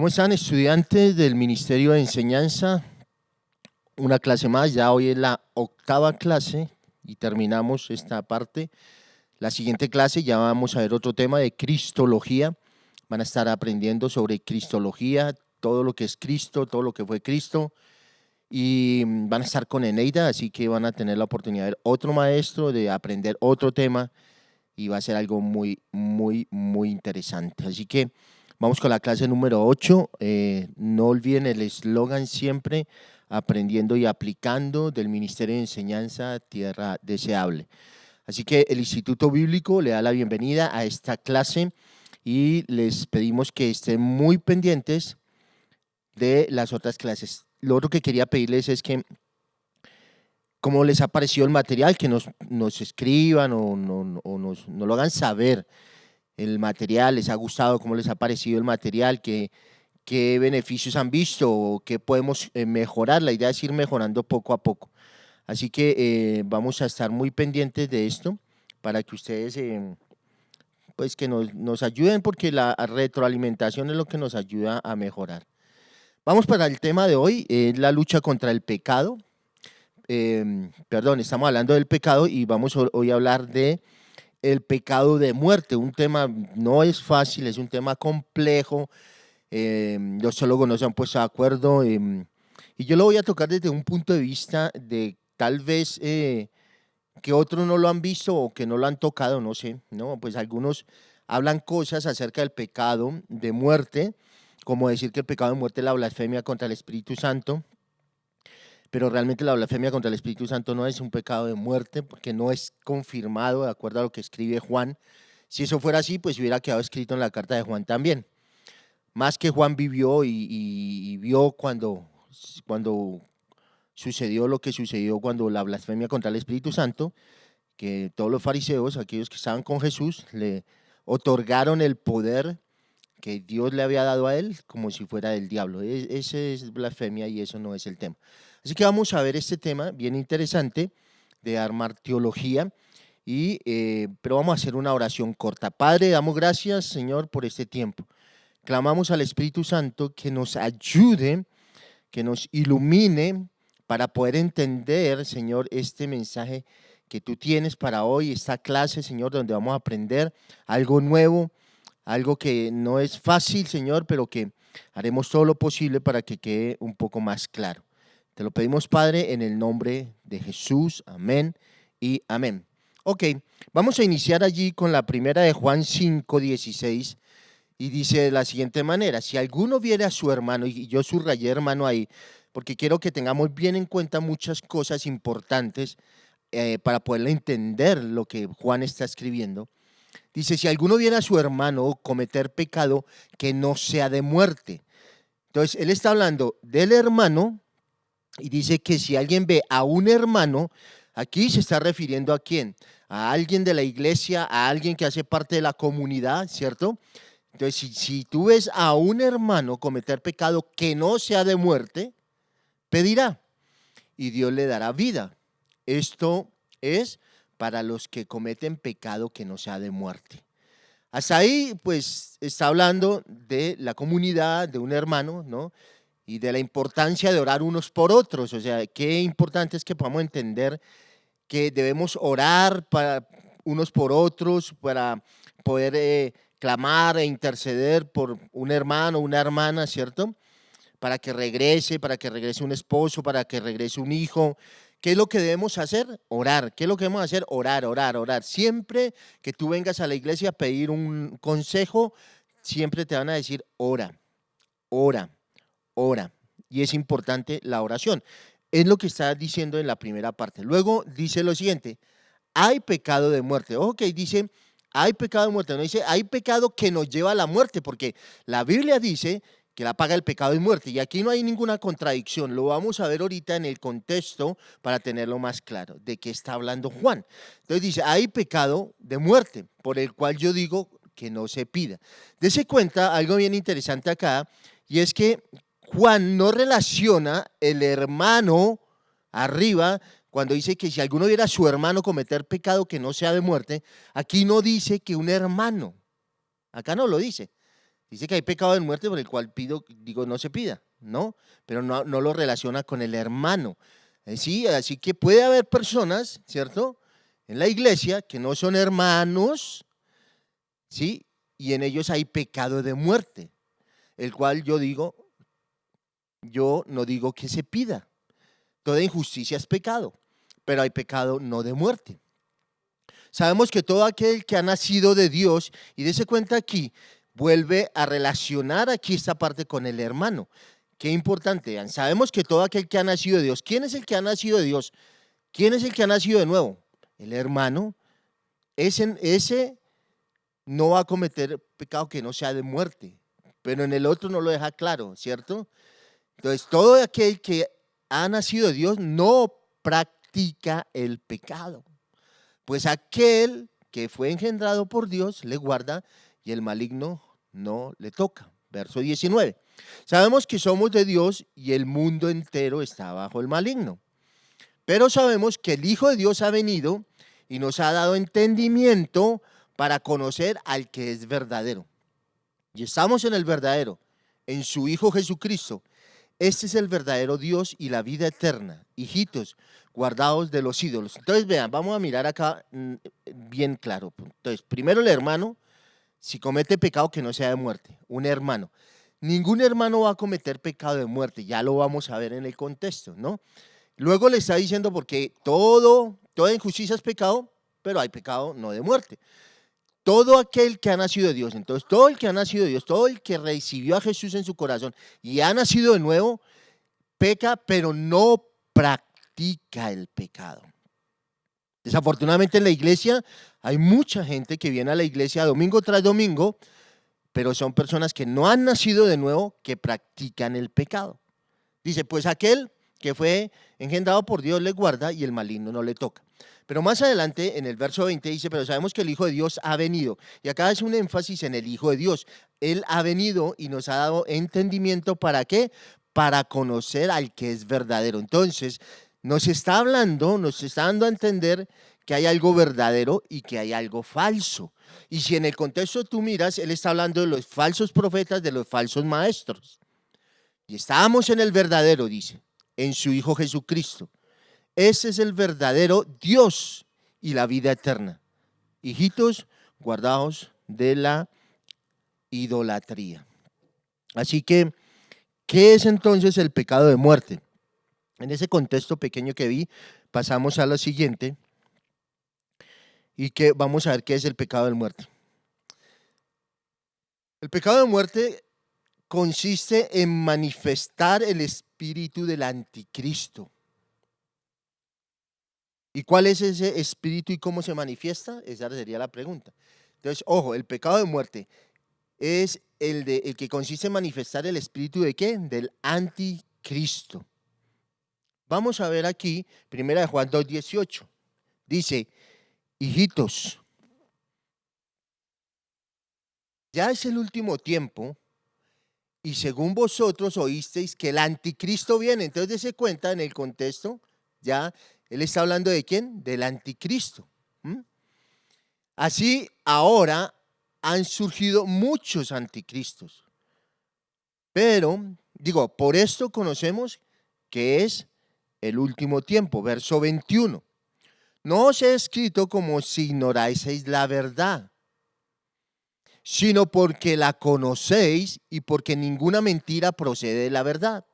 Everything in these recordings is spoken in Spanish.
¿Cómo están, estudiantes del Ministerio de Enseñanza? Una clase más, ya hoy es la 8ª clase y terminamos esta parte. La siguiente clase ya vamos a ver otro tema de Cristología. Van a estar aprendiendo sobre Cristología, todo lo que es Cristo, todo lo que fue Cristo. Y van a estar con Eneida, así que van a tener la oportunidad de ver otro maestro, de aprender otro tema y va a ser algo muy interesante. Así que vamos con la clase número 8. No olviden el eslogan siempre, aprendiendo y aplicando, del Ministerio de Enseñanza Tierra Deseable. Así que el Instituto Bíblico le da la bienvenida a esta clase y les pedimos que estén muy pendientes de las otras clases. Lo otro que quería pedirles es que, ¿cómo les ha parecido el material? Que nos escriban o nos lo hagan saber. El material, ¿les ha gustado? ¿Cómo les ha parecido el material? ¿Qué beneficios han visto? ¿O qué podemos mejorar? La idea es ir mejorando poco a poco. Así que vamos a estar muy pendientes de esto para que ustedes pues que nos ayuden, porque la retroalimentación es lo que nos ayuda a mejorar. Vamos para el tema de hoy, la lucha contra el pecado. Estamos hablando del pecado y vamos hoy a hablar de el pecado de muerte. Un tema no es fácil, es un tema complejo. Los teólogos no se han puesto de acuerdo y yo lo voy a tocar desde un punto de vista de tal vez que otros no lo han visto o que no lo han tocado, no sé, ¿no? Pues algunos hablan cosas acerca del pecado de muerte, como decir que el pecado de muerte es la blasfemia contra el Espíritu Santo, pero realmente la blasfemia contra el Espíritu Santo no es un pecado de muerte, porque no es confirmado de acuerdo a lo que escribe Juan. Si eso fuera así, pues hubiera quedado escrito en la carta de Juan también. Más que Juan vivió y vio cuando sucedió lo que sucedió cuando la blasfemia contra el Espíritu Santo, que todos los fariseos, aquellos que estaban con Jesús, le otorgaron el poder que Dios le había dado a él como si fuera del diablo. Esa es blasfemia y eso no es el tema. Así que vamos a ver este tema bien interesante de armar teología, pero vamos a hacer una oración corta. Padre, damos gracias, Señor, por este tiempo. Clamamos al Espíritu Santo que nos ayude, que nos ilumine para poder entender, Señor, este mensaje que tú tienes para hoy, esta clase, Señor, donde vamos a aprender algo nuevo, algo que no es fácil, Señor, pero que haremos todo lo posible para que quede un poco más claro. Te lo pedimos, Padre, en el nombre de Jesús. Amén y amén. Ok, vamos a iniciar allí con la primera de Juan 5:16 y dice de la siguiente manera: si alguno viere a su hermano, y yo subrayé hermano ahí, porque quiero que tengamos bien en cuenta muchas cosas importantes para poder entender lo que Juan está escribiendo. Dice, si alguno viene a su hermano cometer pecado que no sea de muerte. Entonces, él está hablando del hermano y dice que si alguien ve a un hermano, aquí se está refiriendo a quién, a alguien de la iglesia, a alguien que hace parte de la comunidad, ¿cierto? Entonces, si tú ves a un hermano cometer pecado que no sea de muerte, pedirá y Dios le dará vida. Esto es para los que cometen pecado que no sea de muerte. Hasta ahí, pues, está hablando de la comunidad, de un hermano, ¿no? Y de la importancia de orar unos por otros. O sea, qué importante es que podamos entender que debemos orar para unos por otros, para poder clamar e interceder por un hermano, una hermana, ¿cierto? Para que regrese un esposo, para que regrese un hijo. ¿Qué es lo que debemos hacer? Orar. ¿Qué es lo que debemos hacer? Orar, orar, orar. Siempre que tú vengas a la iglesia a pedir un consejo, siempre te van a decir ora, ora, ora. Y es importante la oración. Es lo que está diciendo en la primera parte. Luego dice lo siguiente: hay pecado de muerte. Ojo que dice hay pecado de muerte, no dice hay pecado que nos lleva a la muerte, porque la Biblia dice que la paga del pecado es muerte, y aquí no hay ninguna contradicción. Lo vamos a ver ahorita en el contexto para tenerlo más claro de qué está hablando Juan. Entonces dice, hay pecado de muerte, por el cual yo digo que no se pida. Dese cuenta algo bien interesante acá, y es que Juan no relaciona el hermano arriba. Cuando dice que si alguno viera a su hermano cometer pecado que no sea de muerte, aquí no dice que un hermano, acá no lo dice. Dice que hay pecado de muerte por el cual digo, no se pida, ¿no? Pero no lo relaciona con el hermano. Sí, así que puede haber personas, ¿cierto? En la iglesia que no son hermanos, ¿sí? Y en ellos hay pecado de muerte, el cual yo no digo que se pida. Toda injusticia es pecado, pero hay pecado no de muerte. Sabemos que todo aquel que ha nacido de Dios, y dése cuenta aquí, vuelve a relacionar aquí esta parte con el hermano. Qué importante, Ian. Sabemos que todo aquel que ha nacido de Dios, ¿quién es el que ha nacido de Dios? ¿Quién es el que ha nacido de nuevo? El hermano. Ese no va a cometer pecado que no sea de muerte, pero en el otro no lo deja claro, ¿cierto? Entonces, todo aquel que ha nacido de Dios no practica el pecado, pues aquel que fue engendrado por Dios le guarda y el maligno no le toca. Verso 19. Sabemos que somos de Dios y el mundo entero está bajo el maligno. Pero sabemos que el Hijo de Dios ha venido y nos ha dado entendimiento para conocer al que es verdadero. Y estamos en el verdadero, en su Hijo Jesucristo. Este es el verdadero Dios y la vida eterna. Hijitos, guardados de los ídolos. Entonces, vean, vamos a mirar acá bien claro. Entonces, primero el hermano, si comete pecado que no sea de muerte, un hermano. Ningún hermano va a cometer pecado de muerte, ya lo vamos a ver en el contexto, ¿no? Luego le está diciendo porque toda injusticia es pecado, pero hay pecado no de muerte. Todo aquel que ha nacido de Dios, entonces todo el que ha nacido de Dios, todo el que recibió a Jesús en su corazón y ha nacido de nuevo, peca, pero no practica el pecado. Desafortunadamente en la iglesia hay mucha gente que viene a la iglesia domingo tras domingo, pero son personas que no han nacido de nuevo, que practican el pecado. Dice, pues aquel que fue engendrado por Dios le guarda y el maligno no le toca. Pero más adelante, en el verso 20 dice, pero sabemos que el Hijo de Dios ha venido. Y acá es un énfasis en el Hijo de Dios. Él ha venido y nos ha dado entendimiento, ¿para qué? Para conocer al que es verdadero. Entonces, nos está hablando, nos está dando a entender que hay algo verdadero y que hay algo falso. Y si en el contexto tú miras, él está hablando de los falsos profetas, de los falsos maestros. Y estábamos en el verdadero, dice, en su Hijo Jesucristo. Ese es el verdadero Dios y la vida eterna. Hijitos, guardaos de la idolatría. Así que, ¿qué es entonces el pecado de muerte? En ese contexto pequeño que vi, pasamos a lo siguiente y que vamos a ver qué es el pecado de muerte. El pecado de muerte consiste en manifestar el espíritu del anticristo. ¿Y cuál es ese espíritu y cómo se manifiesta? Esa sería la pregunta. Entonces, ojo, el pecado de muerte es el que consiste en manifestar el espíritu ¿de qué? Del anticristo. Vamos a ver aquí, 1 Juan 2:18. Dice, hijitos, ya es el último tiempo y según vosotros oísteis que el anticristo viene. Entonces, dése cuenta en el contexto, ya él está hablando ¿de quién? Del anticristo. Así ahora han surgido muchos anticristos. Pero, por esto conocemos que es el último tiempo. Verso 21. No os he escrito como si ignoraseis la verdad, sino porque la conocéis y porque ninguna mentira procede de la verdad.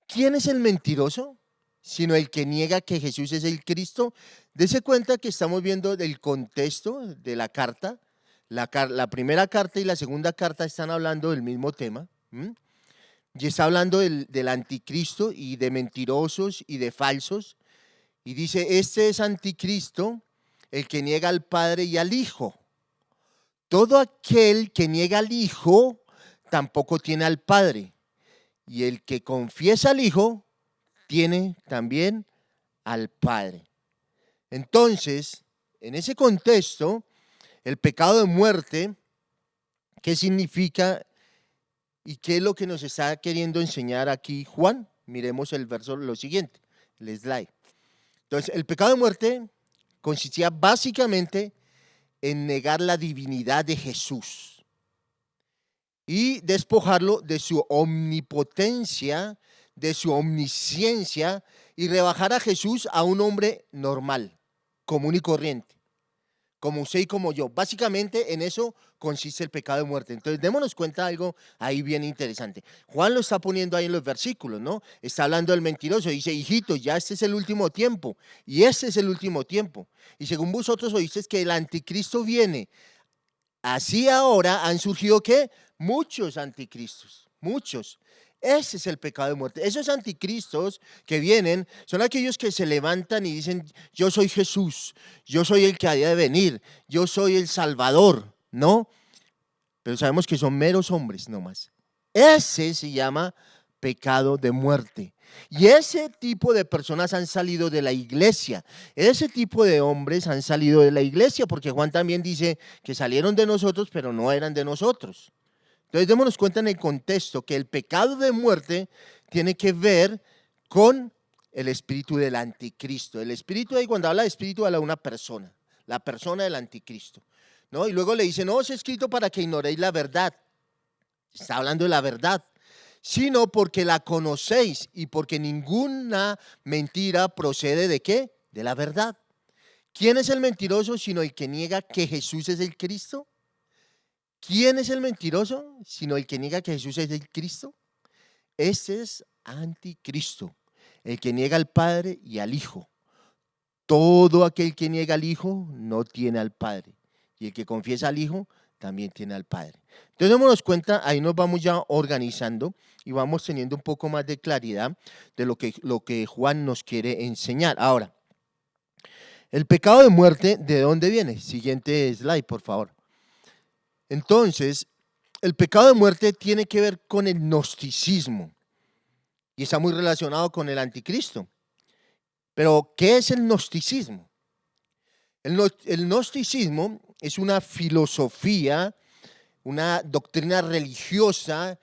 ¿Quién es el mentiroso? Sino el que niega que Jesús es el Cristo. Dese cuenta que estamos viendo el contexto de la carta. La primera carta y la segunda carta están hablando del mismo tema. Y está hablando del anticristo y de mentirosos y de falsos. Y dice, este es anticristo, el que niega al Padre y al Hijo. Todo aquel que niega al Hijo tampoco tiene al Padre. Y el que confiesa al Hijo tiene también al Padre. Entonces, en ese contexto, el pecado de muerte, ¿qué significa y qué es lo que nos está queriendo enseñar aquí Juan? Miremos el verso, lo siguiente, el slide. Entonces, el pecado de muerte consistía básicamente en negar la divinidad de Jesús. y despojarlo de su omnipotencia, de su omnisciencia, y rebajar a Jesús a un hombre normal, común y corriente, como usted y como yo. Básicamente en eso consiste el pecado de muerte. Entonces démonos cuenta de algo ahí bien interesante. Juan lo está poniendo ahí en los versículos, ¿no? Está hablando del mentiroso, dice: hijito, ya este es el último tiempo, y este es el último tiempo. Y según vosotros oísteis que el anticristo viene. Así ahora han surgido, ¿qué? Muchos anticristos, muchos. Ese es el pecado de muerte. Esos anticristos que vienen son aquellos que se levantan y dicen: yo soy Jesús, yo soy el que ha de venir, yo soy el Salvador, ¿no? Pero sabemos que son meros hombres nomás. Ese se llama pecado de muerte. Y ese tipo de personas han salido de la iglesia. Ese tipo de hombres han salido de la iglesia, porque Juan también dice que salieron de nosotros, pero no eran de nosotros. Entonces démonos cuenta en el contexto que el pecado de muerte tiene que ver con el espíritu del anticristo. El espíritu, ahí cuando habla de espíritu, habla de una persona, la persona del anticristo, ¿no? Y luego le dice: no os he escrito para que ignoréis la verdad. Está hablando de la verdad, sino porque la conocéis y porque ninguna mentira procede ¿de qué? De la verdad. ¿Quién es el mentiroso sino el que niega que Jesús es el Cristo? ¿Quién es el mentiroso sino el que niega que Jesús es el Cristo? Ese es anticristo, el que niega al Padre y al Hijo. Todo aquel que niega al Hijo no tiene al Padre, y el que confiesa al Hijo también tiene al Padre. Entonces démonos cuenta, ahí nos vamos ya organizando y vamos teniendo un poco más de claridad de lo que Juan nos quiere enseñar. Ahora, el pecado de muerte, ¿de dónde viene? Siguiente slide, por favor. Entonces, el pecado de muerte tiene que ver con el gnosticismo y está muy relacionado con el anticristo. Pero, ¿qué es el gnosticismo? El gnosticismo es una filosofía, una doctrina religiosa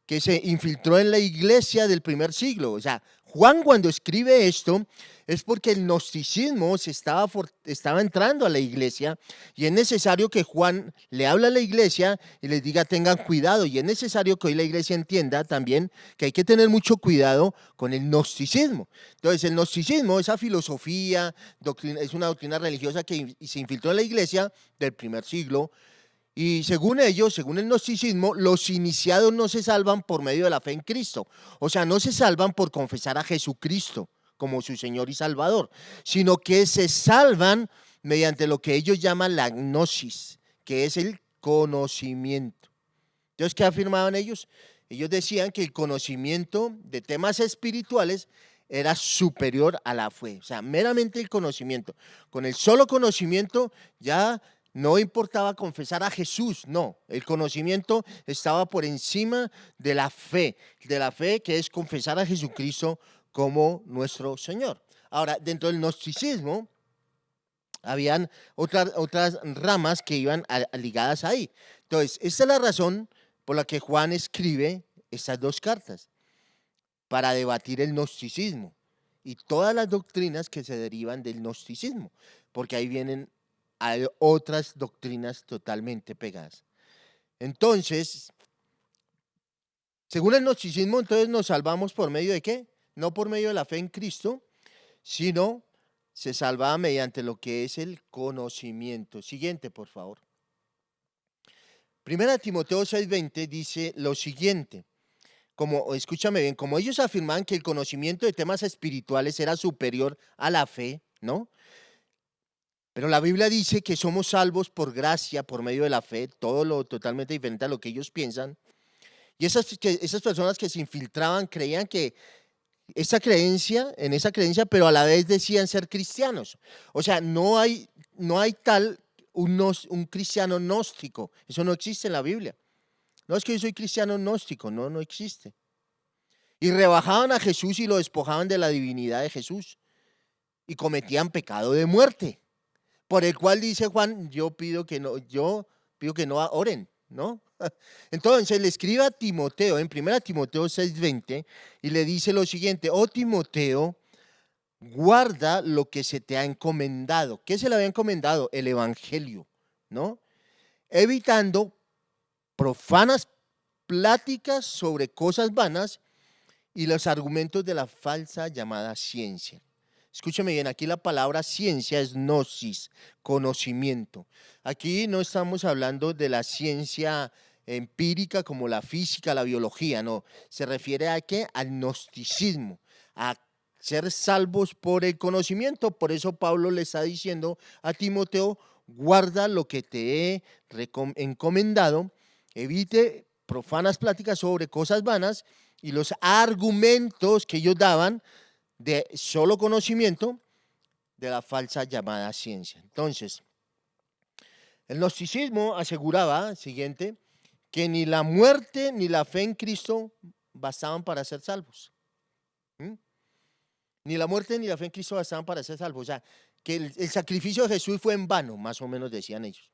que se infiltró en la iglesia del primer siglo. O sea, Juan cuando escribe esto es porque el gnosticismo estaba entrando a la iglesia y es necesario que Juan le hable a la iglesia y les diga: tengan cuidado. Y es necesario que hoy la iglesia entienda también que hay que tener mucho cuidado con el gnosticismo. Entonces el gnosticismo, esa filosofía, es una doctrina religiosa que se infiltró en la iglesia del primer siglo. Y según ellos, según el gnosticismo, los iniciados no se salvan por medio de la fe en Cristo. O sea, no se salvan por confesar a Jesucristo como su Señor y Salvador, sino que se salvan mediante lo que ellos llaman la gnosis, que es el conocimiento. Entonces, ¿qué afirmaban ellos? Ellos decían que el conocimiento de temas espirituales era superior a la fe. O sea, meramente el conocimiento. Con el solo conocimiento ya no importaba confesar a Jesús, no. El conocimiento estaba por encima de la fe que es confesar a Jesucristo como nuestro Señor. Ahora, dentro del gnosticismo, habían otras ramas que iban ligadas ahí. Entonces, esta es la razón por la que Juan escribe estas dos cartas, para debatir el gnosticismo y todas las doctrinas que se derivan del gnosticismo, porque ahí hay otras doctrinas totalmente pegadas. Entonces, según el gnosticismo, entonces nos salvamos por medio de ¿qué? No por medio de la fe en Cristo, sino se salvaba mediante lo que es el conocimiento. Siguiente, por favor. Primera Timoteo 6:20 dice lo siguiente: escúchame bien, como ellos afirmaban que el conocimiento de temas espirituales era superior a la fe, ¿no? Pero la Biblia dice que somos salvos por gracia, por medio de la fe, todo lo totalmente diferente a lo que ellos piensan. Y esas personas que se infiltraban creían que en esa creencia, pero a la vez decían ser cristianos. O sea, no hay tal un cristiano gnóstico. Eso no existe en la Biblia. No es que yo soy cristiano gnóstico, no existe. Y rebajaban a Jesús y lo despojaban de la divinidad de Jesús. Y cometían pecado de muerte, por el cual dice Juan: yo pido que no oren, ¿no? Entonces le escribe a Timoteo en 1 Timoteo 6:20 y le dice lo siguiente: oh Timoteo, guarda lo que se te ha encomendado. ¿Qué se le había encomendado? El evangelio, ¿no? Evitando profanas pláticas sobre cosas vanas y los argumentos de la falsa llamada ciencia. Escúcheme bien, aquí la palabra ciencia es gnosis, conocimiento. Aquí no estamos hablando de la ciencia empírica como la física, la biología, no. Se refiere a qué? Al gnosticismo, a ser salvos por el conocimiento. Por eso Pablo le está diciendo a Timoteo, guarda lo que te he encomendado, evite profanas pláticas sobre cosas vanas y los argumentos que ellos daban de solo conocimiento de la falsa llamada ciencia. Entonces, el gnosticismo aseguraba, siguiente, que ni la muerte ni la fe en Cristo bastaban para ser salvos. ¿Mm? Ni la muerte ni la fe en Cristo bastaban para ser salvos. O sea, que el sacrificio de Jesús fue en vano, más o menos decían ellos.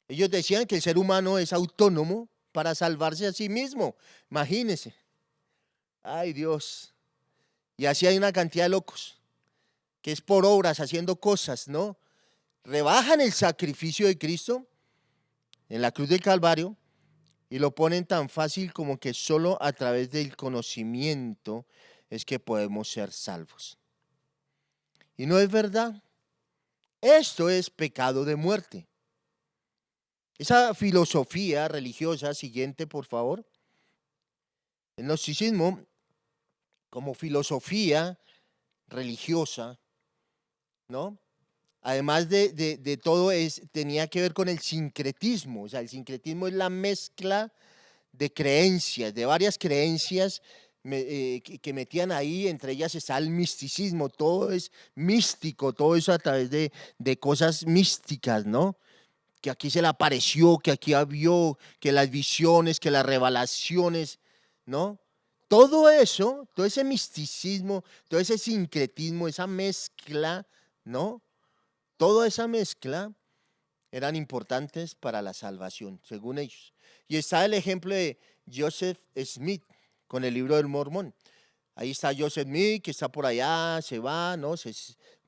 Ellos decían que el ser humano es autónomo para salvarse a sí mismo. Imagínense. Ay, Dios. Y así hay una cantidad de locos, que es por obras, haciendo cosas, ¿no? Rebajan el sacrificio de Cristo en la cruz del Calvario y lo ponen tan fácil como que solo a través del conocimiento es que podemos ser salvos. Y no es verdad. Esto es pecado de muerte. Esa filosofía religiosa, siguiente por favor, el gnosticismo como filosofía religiosa, ¿no? Además de todo, tenía que ver con el sincretismo. O sea, el sincretismo es la mezcla de creencias, de varias creencias que metían ahí. Entre ellas está el misticismo. Todo es místico, todo eso a través de cosas místicas, ¿no? Que aquí se le apareció, que aquí vio, que las visiones, que las revelaciones, ¿no? Todo eso, todo ese misticismo, todo ese sincretismo, esa mezcla, ¿no? Toda esa mezcla eran importantes para la salvación, según ellos. Y está el ejemplo de Joseph Smith con el libro del Mormón. Ahí está Joseph Smith, que está por allá, se va, ¿no? Se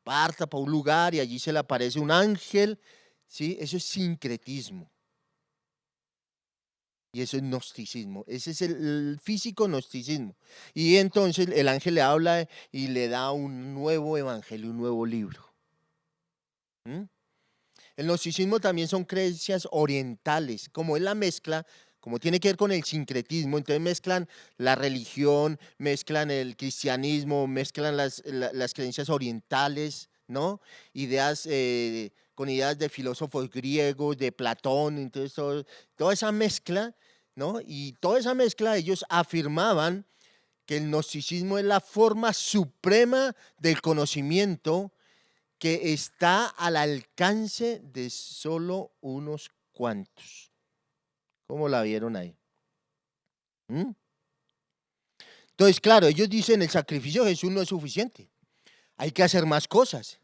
parta para un lugar y allí se le aparece un ángel, ¿sí? Eso es sincretismo. Y eso es gnosticismo. Ese es el físico gnosticismo. Y entonces el ángel le habla y le da un nuevo evangelio, un nuevo libro. ¿Mm? El gnosticismo también son creencias orientales, como es la mezcla, como tiene que ver con el sincretismo, entonces mezclan la religión, mezclan el cristianismo, mezclan las creencias orientales, ¿no? Ideas con ideas de filósofos griegos, de Platón, entonces toda esa mezcla, ¿no? Y toda esa mezcla ellos afirmaban que el gnosticismo es la forma suprema del conocimiento que está al alcance de solo unos cuantos. ¿Cómo la vieron ahí? ¿Mm? Entonces, claro, ellos dicen el sacrificio de Jesús no es suficiente. Hay que hacer más cosas.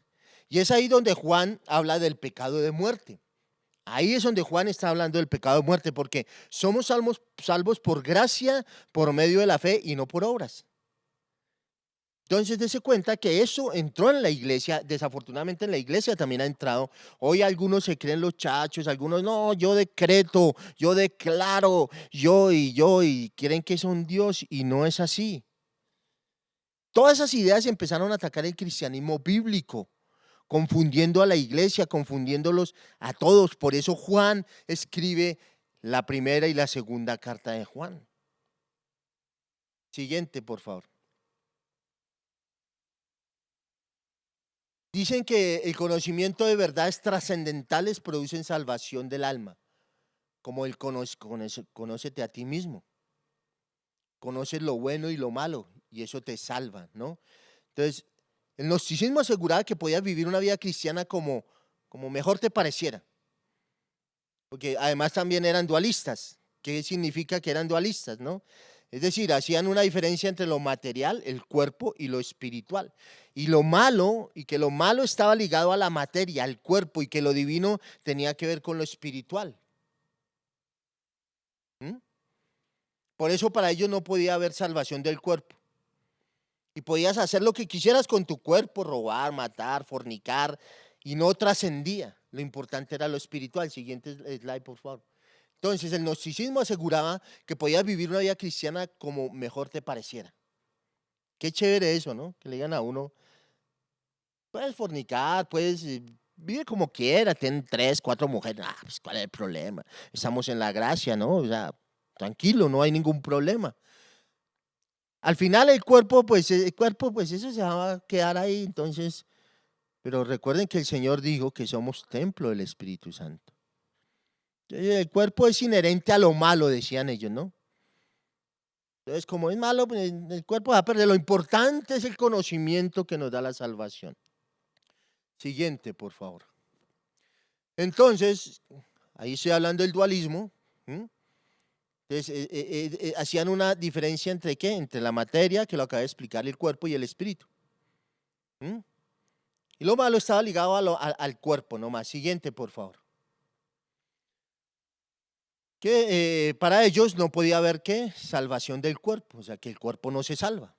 Y es ahí donde Juan habla del pecado de muerte. Ahí es donde Juan está hablando del pecado de muerte, porque somos salvos por gracia, por medio de la fe y no por obras. Entonces, dése cuenta que eso entró en la iglesia, desafortunadamente en la iglesia también ha entrado. Hoy algunos se creen los chachos, algunos no, yo decreto, yo declaro, y creen que son Dios y no es así. Todas esas ideas empezaron a atacar el cristianismo bíblico, confundiendo a la iglesia, confundiéndolos a todos. Por eso Juan escribe la primera y la segunda carta de Juan. Siguiente, por favor. Dicen que el conocimiento de verdades trascendentales producen salvación del alma, como el conócete a ti mismo, conoces lo bueno y lo malo y eso te salva, ¿no? Entonces, el gnosticismo aseguraba que podías vivir una vida cristiana como mejor te pareciera, porque además también eran dualistas. ¿Qué significa que eran dualistas, no? Es decir, hacían una diferencia entre lo material, el cuerpo, y lo espiritual. Y lo malo, y que lo malo estaba ligado a la materia, al cuerpo, y que lo divino tenía que ver con lo espiritual. ¿Mm? Por eso para ellos no podía haber salvación del cuerpo. Y podías hacer lo que quisieras con tu cuerpo, robar, matar, fornicar, y no trascendía. Lo importante era lo espiritual. Siguiente slide, por favor. Entonces, el gnosticismo aseguraba que podías vivir una vida cristiana como mejor te pareciera. Qué chévere eso, ¿no? Que le digan a uno, puedes fornicar, puedes vivir como quiera, ten 3, 4 mujeres. Ah, pues, ¿cuál es el problema? Estamos en la gracia, ¿no? O sea, tranquilo, no hay ningún problema. Al final el cuerpo, pues eso se va a quedar ahí, entonces, pero recuerden que el Señor dijo que somos templo del Espíritu Santo. El cuerpo es inherente a lo malo, decían ellos, ¿no? Entonces, como es malo, pues, el cuerpo va a perder. Lo importante es el conocimiento que nos da la salvación. Siguiente, por favor. Entonces, ahí estoy hablando del dualismo. ¿Mm? Entonces, hacían una diferencia entre qué? Entre la materia, que lo acaba de explicar, el cuerpo y el espíritu. ¿Mm? Y lo malo estaba ligado al cuerpo nomás. Siguiente, por favor. Que para ellos no podía haber qué? Salvación del cuerpo, o sea, que el cuerpo no se salva.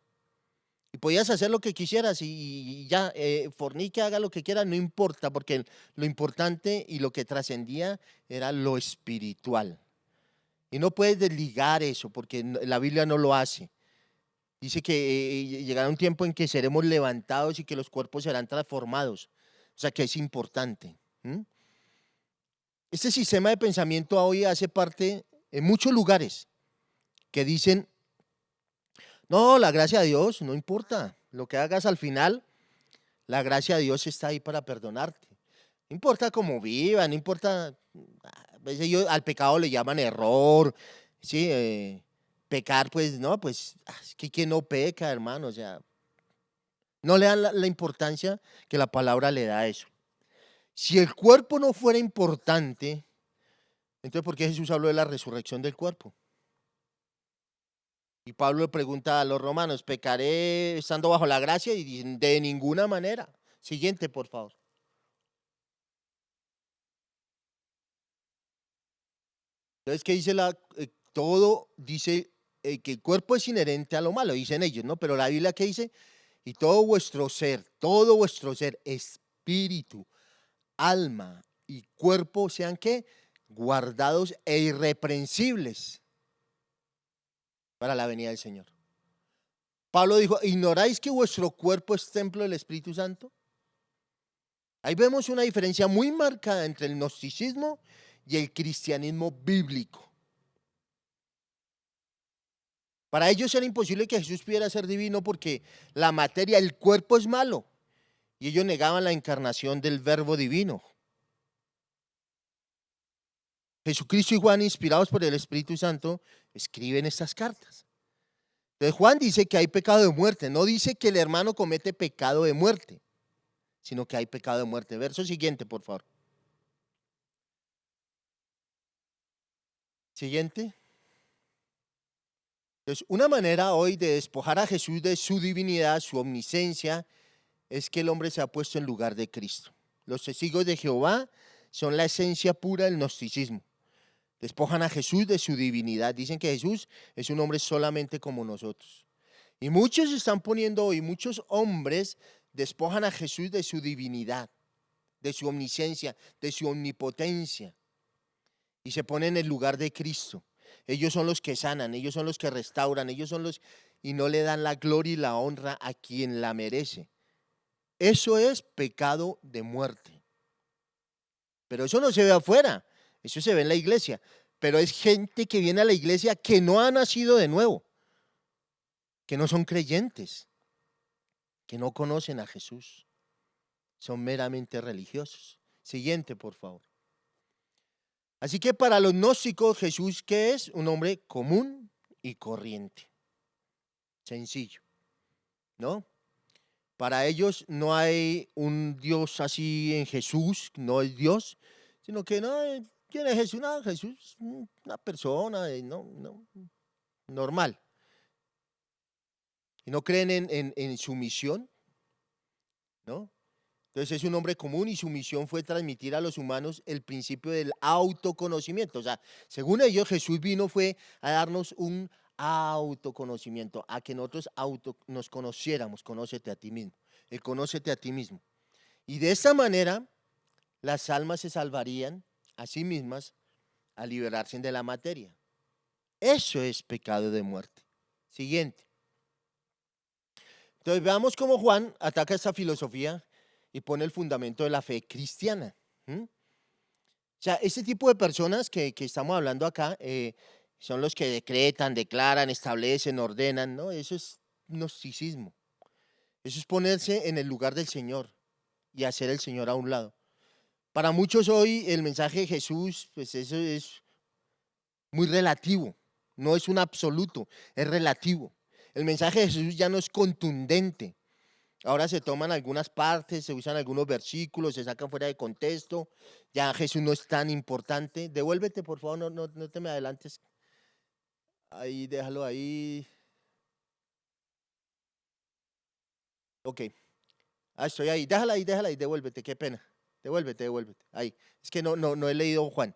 Y podías hacer lo que quisieras y ya, fornique, haga lo que quiera, no importa, porque lo importante y lo que trascendía era lo espiritual. Y no puedes desligar eso, porque la Biblia no lo hace. Dice que llegará un tiempo en que seremos levantados y que los cuerpos serán transformados. O sea que es importante. ¿Mm? Este sistema de pensamiento hoy hace parte en muchos lugares que dicen, no, la gracia de Dios, no importa. Lo que hagas al final, la gracia de Dios está ahí para perdonarte. No importa cómo viva, no importa. A veces al pecado le llaman error, ¿sí? Pecar, pues no, pues es que quien no peca, hermano, o sea, no le dan la importancia que la palabra le da a eso. Si el cuerpo no fuera importante, entonces ¿por qué Jesús habló de la resurrección del cuerpo? Y Pablo le pregunta a los romanos, ¿pecaré estando bajo la gracia? Y dicen, de ninguna manera. Siguiente, por favor. Entonces, ¿qué dice todo dice que el cuerpo es inherente a lo malo, dicen ellos, ¿no? Pero la Biblia, ¿qué dice? Y todo vuestro ser, espíritu, alma y cuerpo, sean ¿qué? Guardados e irreprensibles para la venida del Señor. Pablo dijo, ¿ignoráis que vuestro cuerpo es templo del Espíritu Santo? Ahí vemos una diferencia muy marcada entre el gnosticismo y el cristianismo bíblico. Para ellos era imposible que Jesús pudiera ser divino porque la materia, el cuerpo es malo. Y ellos negaban la encarnación del verbo divino. Jesucristo y Juan, inspirados por el Espíritu Santo, escriben estas cartas. Entonces Juan dice que hay pecado de muerte, no dice que el hermano comete pecado de muerte, sino que hay pecado de muerte. Verso siguiente, por favor. Siguiente. Entonces, una manera hoy de despojar a Jesús de su divinidad, su omnisciencia, es que el hombre se ha puesto en lugar de Cristo. Los testigos de Jehová son la esencia pura del gnosticismo. Despojan a Jesús de su divinidad. Dicen que Jesús es un hombre solamente como nosotros. Y muchos están poniendo hoy, muchos hombres despojan a Jesús de su divinidad, de su omnisciencia, de su omnipotencia. Y se ponen en el lugar de Cristo. Ellos son los que sanan, ellos son los que restauran, ellos son los... Y no le dan la gloria y la honra a quien la merece. Eso es pecado de muerte. Pero eso no se ve afuera, eso se ve en la iglesia. Pero es gente que viene a la iglesia que no ha nacido de nuevo, que no son creyentes, que no conocen a Jesús. Son meramente religiosos. Siguiente, por favor. Así que para los gnósticos, Jesús, ¿qué es? Un hombre común y corriente. Sencillo, ¿no? Para ellos no hay un Dios así en Jesús, no es Dios, sino que no, ¿quién es Jesús? No, Jesús es una persona, normal. Y no creen en su misión, ¿no? Entonces es un hombre común y su misión fue transmitir a los humanos el principio del autoconocimiento. O sea, según ellos, Jesús vino fue a darnos un autoconocimiento, a que nosotros nos conociéramos, conócete a ti mismo, el conócete a ti mismo. Y de esta manera las almas se salvarían a sí mismas a liberarse de la materia. Eso es pecado de muerte. Siguiente. Entonces veamos cómo Juan ataca esta filosofía y pone el fundamento de la fe cristiana. O sea, este tipo de personas que estamos hablando acá son los que decretan, declaran, establecen, ordenan, ¿no? Eso es gnosticismo. Eso es ponerse en el lugar del Señor y hacer el Señor a un lado. Para muchos hoy el mensaje de Jesús, pues eso es muy relativo, no es un absoluto, es relativo. El mensaje de Jesús ya no es contundente. Ahora se toman algunas partes, se usan algunos versículos, se sacan fuera de contexto. Ya Jesús no es tan importante. Devuélvete, por favor, no te me adelantes. Ahí, déjalo ahí. Ok. Estoy ahí. Déjala ahí, devuélvete, qué pena. Devuélvete. Ahí. Es que no he leído Juan.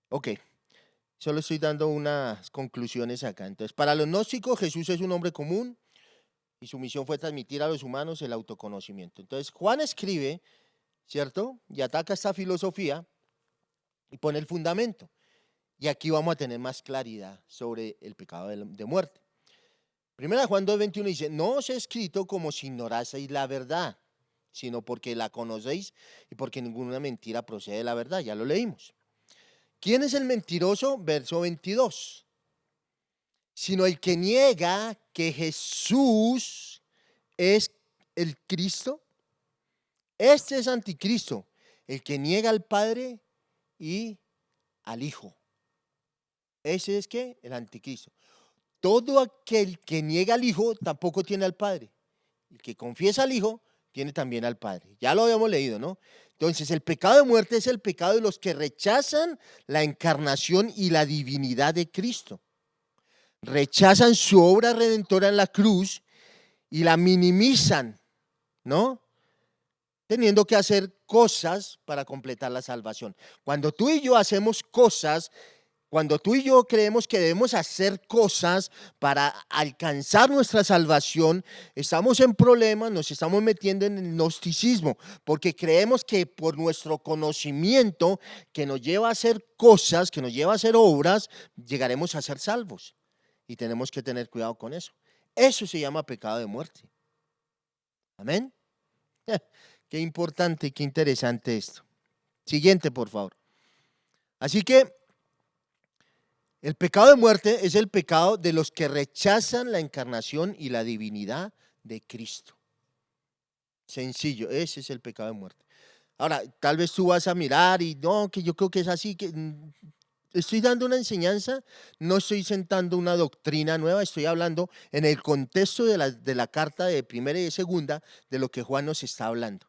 Ok. Solo estoy dando unas conclusiones acá. Entonces, para los gnósticos, Jesús es un hombre común y su misión fue transmitir a los humanos el autoconocimiento. Entonces, Juan escribe, ¿cierto? Y ataca esta filosofía y pone el fundamento. Y aquí vamos a tener más claridad sobre el pecado de muerte. Primera Juan 2:21 dice, no os he escrito como si ignoraseis la verdad, sino porque la conocéis y porque ninguna mentira procede de la verdad. Ya lo leímos. ¿Quién es el mentiroso? Verso 22. Sino el que niega que Jesús es el Cristo. Este es anticristo, el que niega al Padre y al Hijo. Ese es ¿qué? El anticristo. Todo aquel que niega al Hijo tampoco tiene al Padre. El que confiesa al Hijo tiene también al Padre. Ya lo habíamos leído, ¿no? Entonces, el pecado de muerte es el pecado de los que rechazan la encarnación y la divinidad de Cristo. Rechazan su obra redentora en la cruz y la minimizan, ¿no? Teniendo que hacer cosas para completar la salvación. Cuando tú y yo hacemos cosas, cuando tú y yo creemos que debemos hacer cosas para alcanzar nuestra salvación, estamos en problemas, nos estamos metiendo en el gnosticismo, porque creemos que por nuestro conocimiento que nos lleva a hacer cosas, que nos lleva a hacer obras, llegaremos a ser salvos. Y tenemos que tener cuidado con eso. Eso se llama pecado de muerte. Amén. Qué importante y qué interesante esto. Siguiente, por favor. Así que el pecado de muerte es el pecado de los que rechazan la encarnación y la divinidad de Cristo. Sencillo, ese es el pecado de muerte. Ahora, tal vez tú vas a mirar y no, que yo creo que es así, que estoy dando una enseñanza, no estoy sentando una doctrina nueva, estoy hablando en el contexto de la carta de primera y de segunda de lo que Juan nos está hablando.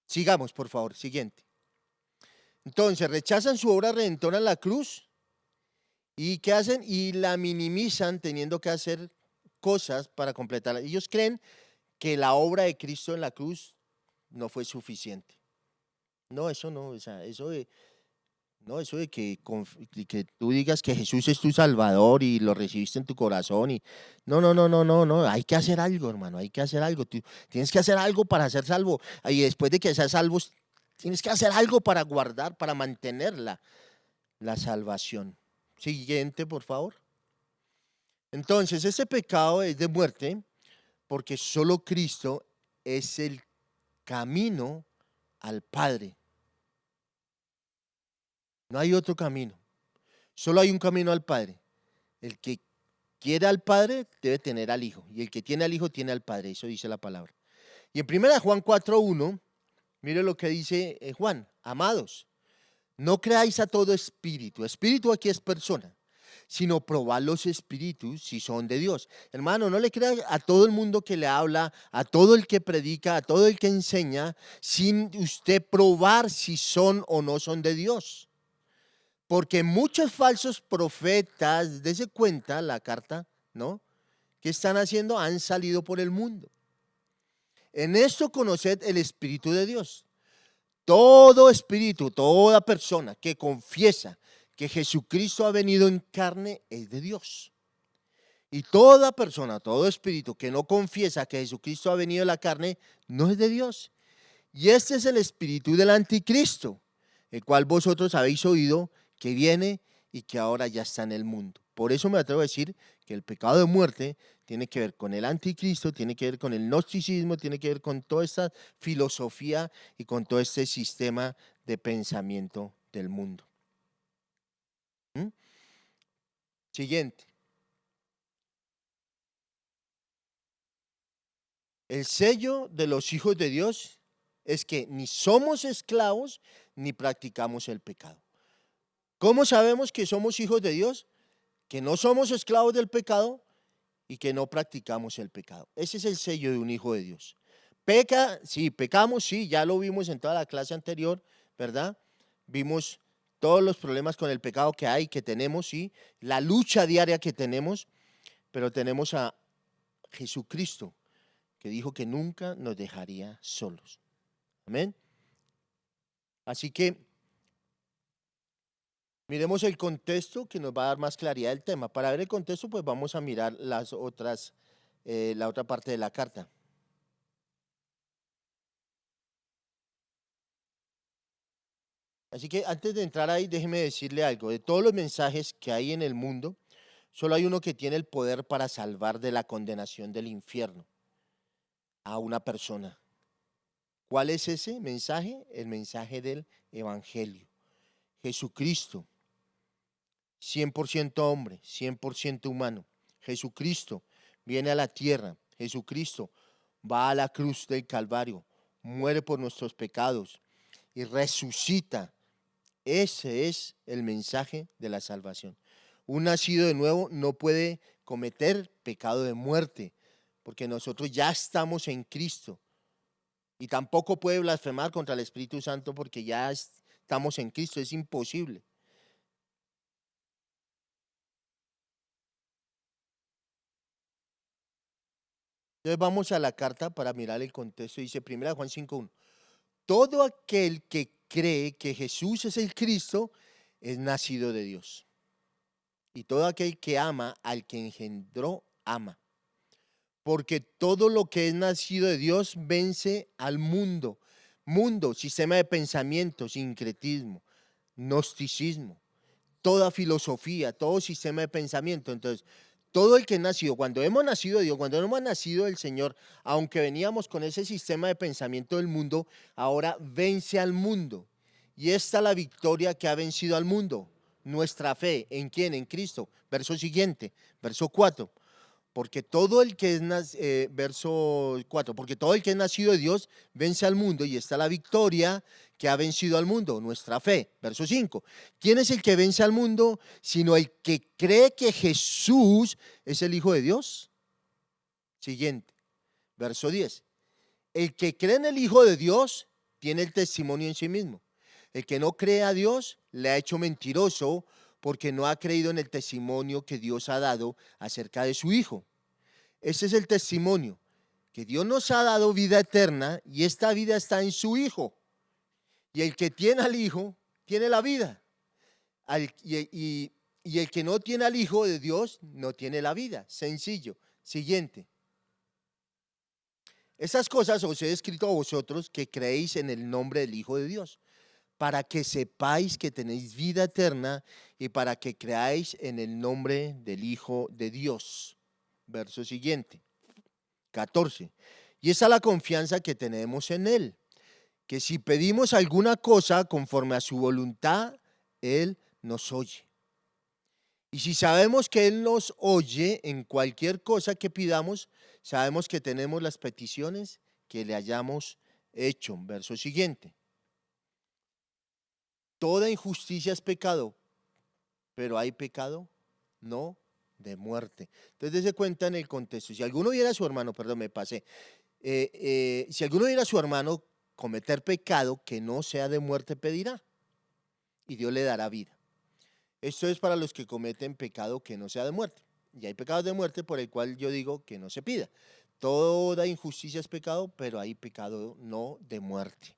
Sigamos, por favor, siguiente. Entonces, rechazan su obra redentora en la cruz. ¿Y qué hacen? Y la minimizan teniendo que hacer cosas para completarla. Ellos creen que la obra de Cristo en la cruz no fue suficiente. No, eso no, o sea, eso de que tú digas que Jesús es tu Salvador y lo recibiste en tu corazón y no, hay que hacer algo, hermano, hay que hacer algo. Tú tienes que hacer algo para ser salvo y después de que seas salvo, tienes que hacer algo para guardar, para mantener la salvación. Siguiente, por favor. Entonces, ese pecado es de muerte porque solo Cristo es el camino al Padre. No hay otro camino. Solo hay un camino al Padre. El que quiere al Padre debe tener al Hijo. Y el que tiene al Hijo tiene al Padre. Eso dice la palabra. Y en 1 Juan 4:1, mire lo que dice Juan. Amados, no creáis a todo espíritu. Espíritu aquí es persona. Sino probad los espíritus si son de Dios. Hermano, no le crea a todo el mundo que le habla, a todo el que predica, a todo el que enseña, sin usted probar si son o no son de Dios. Porque muchos falsos profetas, dése cuenta la carta, ¿no? ¿Qué están haciendo? Han salido por el mundo. En esto conoced el Espíritu de Dios. Todo espíritu, toda persona que confiesa que Jesucristo ha venido en carne es de Dios. Y toda persona, todo espíritu que no confiesa que Jesucristo ha venido en la carne no es de Dios. Y este es el espíritu del anticristo, el cual vosotros habéis oído que viene y que ahora ya está en el mundo. Por eso me atrevo a decir que el pecado de muerte tiene que ver con el anticristo, tiene que ver con el gnosticismo, tiene que ver con toda esta filosofía y con todo este sistema de pensamiento del mundo. ¿Mm? Siguiente. El sello de los hijos de Dios es que ni somos esclavos ni practicamos el pecado. ¿Cómo sabemos que somos hijos de Dios? Que no somos esclavos del pecado y que no practicamos el pecado. Ese es el sello de un hijo de Dios. Peca, sí, pecamos, sí, ya lo vimos en toda la clase anterior, ¿verdad? Vimos todos los problemas con el pecado que hay, que tenemos, sí, la lucha diaria que tenemos, pero tenemos a Jesucristo, que dijo que nunca nos dejaría solos. Amén. Así que miremos el contexto que nos va a dar más claridad del tema. Para ver el contexto, pues vamos a mirar la otra parte de la carta. Así que antes de entrar ahí, déjeme decirle algo. De todos los mensajes que hay en el mundo, solo hay uno que tiene el poder para salvar de la condenación del infierno a una persona. ¿Cuál es ese mensaje? El mensaje del Evangelio. Jesucristo, 100% hombre, 100% humano. Jesucristo viene a la tierra. Jesucristo va a la cruz del Calvario, muere por nuestros pecados y resucita. Ese es el mensaje de la salvación. Un nacido de nuevo no puede cometer pecado de muerte, porque nosotros ya estamos en Cristo. Y tampoco puede blasfemar contra el Espíritu Santo porque ya estamos en Cristo. Es imposible. Entonces vamos a la carta para mirar el contexto. Dice 1 Juan 5:1. Todo aquel que cree que Jesús es el Cristo es nacido de Dios. Y todo aquel que ama al que engendró, ama. Porque todo lo que es nacido de Dios vence al mundo. Mundo, sistema de pensamiento, sincretismo, gnosticismo, toda filosofía, todo sistema de pensamiento. Entonces, todo el que es nacido, cuando hemos nacido de Dios, cuando hemos nacido del Señor, aunque veníamos con ese sistema de pensamiento del mundo, ahora vence al mundo. Y esta es la victoria que ha vencido al mundo. Nuestra fe, ¿en quién? En Cristo. Verso siguiente, verso 4. Porque todo el que es, verso 4, porque todo el que es nacido de Dios vence al mundo y está la victoria que ha vencido al mundo, nuestra fe. Verso 5, ¿quién es el que vence al mundo? Sino el que cree que Jesús es el Hijo de Dios. Siguiente, verso 10, el que cree en el Hijo de Dios tiene el testimonio en sí mismo. El que no cree a Dios le ha hecho mentiroso porque no ha creído en el testimonio que Dios ha dado acerca de su Hijo. Ese es el testimonio, que Dios nos ha dado vida eterna y esta vida está en su Hijo. Y el que tiene al Hijo, tiene la vida. Y el que no tiene al Hijo de Dios, no tiene la vida. Sencillo. Siguiente. Estas cosas os he escrito a vosotros que creéis en el nombre del Hijo de Dios, para que sepáis que tenéis vida eterna y para que creáis en el nombre del Hijo de Dios. Verso siguiente, 14. Y esa es la confianza que tenemos en Él, que si pedimos alguna cosa conforme a su voluntad, Él nos oye. Y si sabemos que Él nos oye en cualquier cosa que pidamos, sabemos que tenemos las peticiones que le hayamos hecho. Verso siguiente. Toda injusticia es pecado, pero hay pecado no de muerte. Entonces, dése cuenta en el contexto. Si alguno viera a su hermano, perdón, me pasé. Si alguno viera a su hermano cometer pecado que no sea de muerte, pedirá y Dios le dará vida. Esto es para los que cometen pecado que no sea de muerte. Y hay pecados de muerte por el cual yo digo que no se pida. Toda injusticia es pecado, pero hay pecado no de muerte.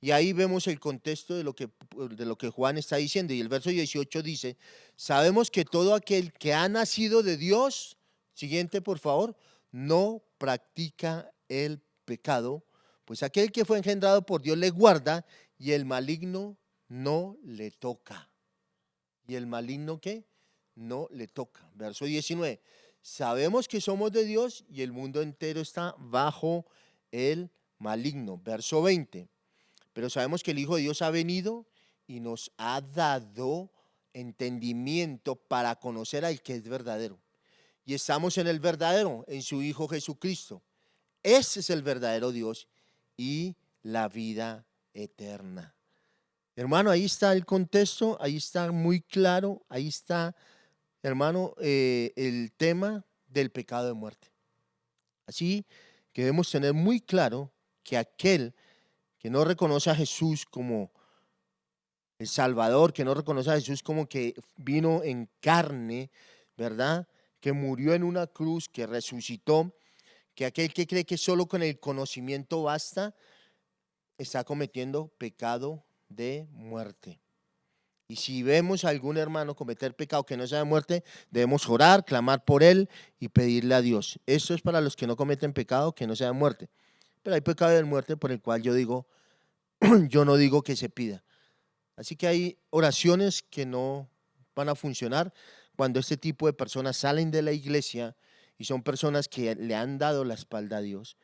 Y ahí vemos el contexto de lo que Juan está diciendo. Y el verso 18 dice, sabemos que todo aquel que ha nacido de Dios, siguiente por favor, no practica el pecado, pues aquel que fue engendrado por Dios le guarda y el maligno no le toca. y el maligno ¿qué? No le toca. Verso 19. Sabemos que somos de Dios y el mundo entero está bajo el maligno. Verso 20. Pero sabemos que el Hijo de Dios ha venido y nos ha dado entendimiento para conocer al que es verdadero. Y estamos en el verdadero, en su Hijo Jesucristo. Ese es el verdadero Dios y la vida eterna. Hermano, ahí está el contexto, ahí está muy claro, ahí está, hermano, el tema del pecado de muerte. Así que debemos tener muy claro que aquel que no reconoce a Jesús como el Salvador, que no reconoce a Jesús como que vino en carne, ¿verdad? Que murió en una cruz, que resucitó, que aquel que cree que solo con el conocimiento basta, está cometiendo pecado de muerte. Y si vemos a algún hermano cometer pecado que no sea de muerte, debemos orar, clamar por él y pedirle a Dios. Esto es para los que no cometen pecado que no sea de muerte. Pero hay pecado de muerte por el cual yo digo, yo no digo que se pida. Así que hay oraciones que no van a funcionar cuando este tipo de personas salen de la iglesia y son personas que le han dado la espalda a Dios,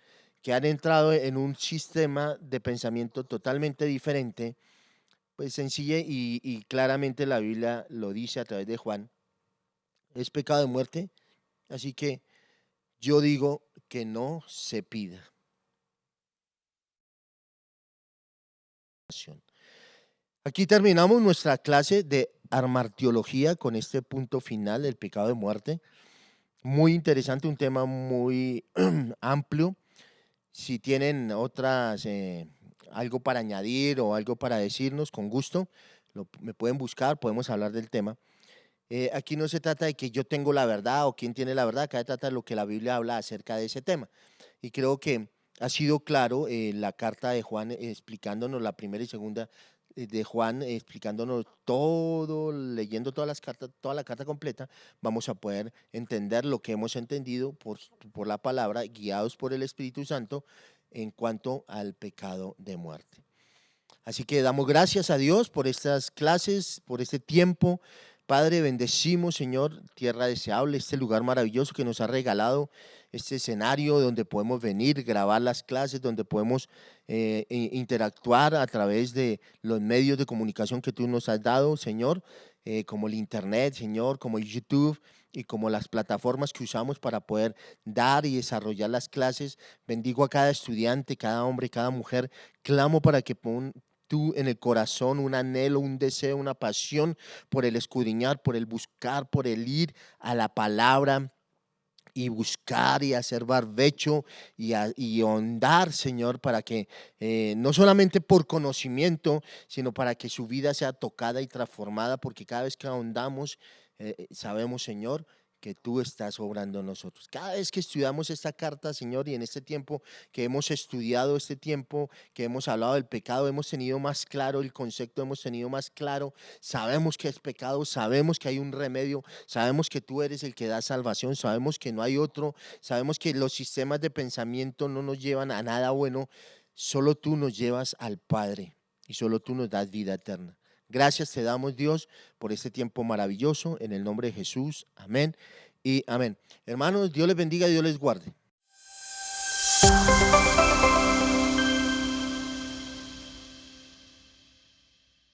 que han entrado en un sistema de pensamiento totalmente diferente, pues sencilla y claramente la Biblia lo dice a través de Juan, es pecado de muerte, así que yo digo que no se pida. Aquí terminamos nuestra clase de armartiología con este punto final, el pecado de muerte. Muy interesante, un tema muy amplio. Si tienen otras, algo para añadir o algo para decirnos, con gusto, me pueden buscar, podemos hablar del tema. Aquí no se trata de que yo tengo la verdad o quién tiene la verdad, acá se trata de lo que la Biblia habla acerca de ese tema. Y creo que ha sido claro la carta de Juan explicándonos la primera y segunda de Juan, explicándonos todo, leyendo todas las cartas, toda la carta completa, vamos a poder entender lo que hemos entendido por la palabra, guiados por el Espíritu Santo en cuanto al pecado de muerte. Así que damos gracias a Dios por estas clases, por este tiempo. Padre, bendecimos, Señor, tierra deseable, este lugar maravilloso que nos ha regalado, este escenario donde podemos venir, grabar las clases, donde podemos interactuar a través de los medios de comunicación que tú nos has dado, Señor, como el Internet, Señor, como el YouTube y como las plataformas que usamos para poder dar y desarrollar las clases. Bendigo a cada estudiante, cada hombre, cada mujer. Clamo para que tú en el corazón un anhelo, un deseo, una pasión por el escudriñar, por el buscar, por el ir a la palabra y buscar y hacer barbecho y ahondar, Señor, para que no solamente por conocimiento, sino para que su vida sea tocada y transformada, porque cada vez que ahondamos, sabemos, Señor, que tú estás obrando en nosotros. Cada vez que estudiamos esta carta, Señor, y en este tiempo que hemos estudiado este tiempo, que hemos hablado del pecado, hemos tenido más claro el concepto, hemos tenido más claro, sabemos que es pecado, sabemos que hay un remedio, sabemos que tú eres el que da salvación, sabemos que no hay otro, sabemos que los sistemas de pensamiento no nos llevan a nada bueno, solo tú nos llevas al Padre y solo tú nos das vida eterna. Gracias te damos, Dios, por este tiempo maravilloso, en el nombre de Jesús. Amén y amén. Hermanos, Dios les bendiga y Dios les guarde.